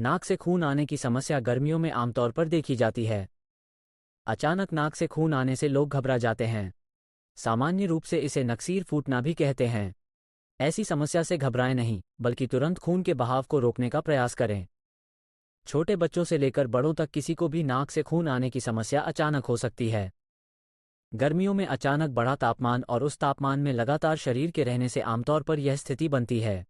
नाक से खून आने की समस्या गर्मियों में आमतौर पर देखी जाती है। अचानक नाक से खून आने से लोग घबरा जाते हैं। सामान्य रूप से इसे नक्सीर फूटना भी कहते हैं। ऐसी समस्या से घबराएं नहीं, बल्कि तुरंत खून के बहाव को रोकने का प्रयास करें। छोटे बच्चों से लेकर बड़ों तक किसी को भी नाक से खून आने की समस्या अचानक हो सकती है। गर्मियों में अचानक बढ़ा तापमान और उस तापमान में लगातार शरीर के रहने से आमतौर पर यह स्थिति बनती है।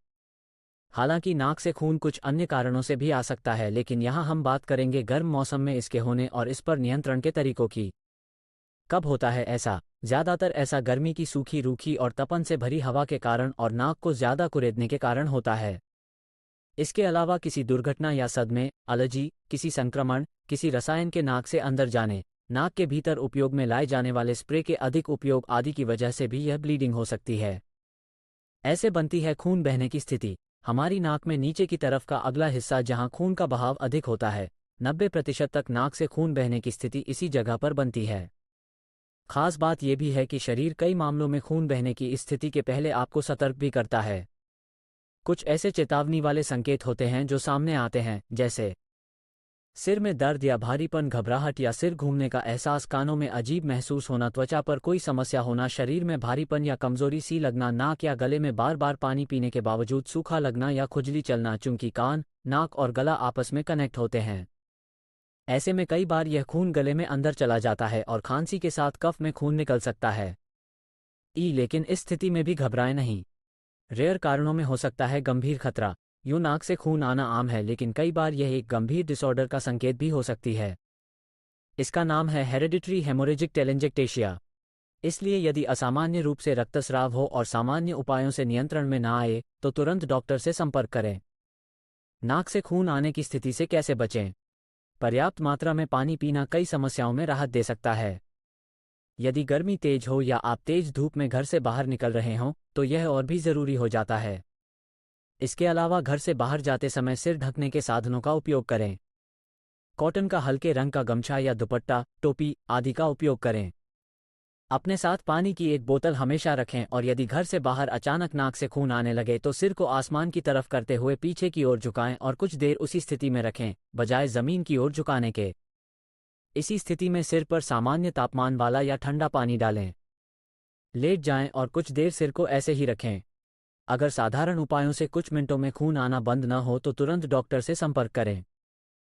हालांकि नाक से खून कुछ अन्य कारणों से भी आ सकता है, लेकिन यहाँ हम बात करेंगे गर्म मौसम में इसके होने और इस पर नियंत्रण के तरीकों की। कब होता है ऐसा? ज़्यादातर ऐसा गर्मी की सूखी, रूखी और तपन से भरी हवा के कारण और नाक को ज़्यादा कुरेदने के कारण होता है। इसके अलावा किसी दुर्घटना या सदमे, एलर्जी, किसी संक्रमण, किसी रसायन के नाक से अंदर जाने, नाक के भीतर उपयोग में लाए जाने वाले स्प्रे के अधिक उपयोग आदि की वजह से भी यह ब्लीडिंग हो सकती है। ऐसे बनती है खून बहने की स्थिति। हमारी नाक में नीचे की तरफ का अगला हिस्सा जहां खून का बहाव अधिक होता है, 90% तक नाक से खून बहने की स्थिति इसी जगह पर बनती है। खास बात यह भी है कि शरीर कई मामलों में खून बहने की इस स्थिति के पहले आपको सतर्क भी करता है। कुछ ऐसे चेतावनी वाले संकेत होते हैं जो सामने आते हैं, जैसे सिर में दर्द या भारीपन, घबराहट या सिर घूमने का एहसास, कानों में अजीब महसूस होना, त्वचा पर कोई समस्या होना, शरीर में भारीपन या कमजोरी सी लगना, नाक या गले में बार बार पानी पीने के बावजूद सूखा लगना या खुजली चलना, चूंकि कान, नाक और गला आपस में कनेक्ट होते हैं। ऐसे में कई बार यह खून गले में अंदर चला जाता है और खांसी के साथ कफ में खून निकल सकता है। लेकिन इस स्थिति में भी घबराएं नहीं। रेयर कारणों में हो सकता है गंभीर खतरा। यूं नाक से खून आना आम है, लेकिन कई बार यह एक गंभीर डिसऑर्डर का संकेत भी हो सकती है। इसका नाम है हेरेडिटरी हेमोरेजिक टेलेंजेक्टेशिया। इसलिए यदि असामान्य रूप से रक्तस्राव हो और सामान्य उपायों से नियंत्रण में ना आए, तो तुरंत डॉक्टर से संपर्क करें। नाक से खून आने की स्थिति से कैसे बचें? पर्याप्त मात्रा में पानी पीना कई समस्याओं में राहत दे सकता है। यदि गर्मी तेज हो या आप तेज धूप में घर से बाहर निकल रहे हों, तो यह और भी जरूरी हो जाता है। इसके अलावा घर से बाहर जाते समय सिर ढकने के साधनों का उपयोग करें। कॉटन का हल्के रंग का गमछा या दुपट्टा, टोपी आदि का उपयोग करें। अपने साथ पानी की एक बोतल हमेशा रखें और यदि घर से बाहर अचानक नाक से खून आने लगे तो सिर को आसमान की तरफ करते हुए पीछे की ओर झुकाएं और कुछ देर उसी स्थिति में रखें, बजाय जमीन की ओर झुकाने के। इसी स्थिति में सिर पर सामान्य तापमान वाला या ठंडा पानी डालें। लेट जाएं और कुछ देर सिर को ऐसे ही रखें। अगर साधारण उपायों से कुछ मिनटों में खून आना बंद न हो तो तुरंत डॉक्टर से संपर्क करें।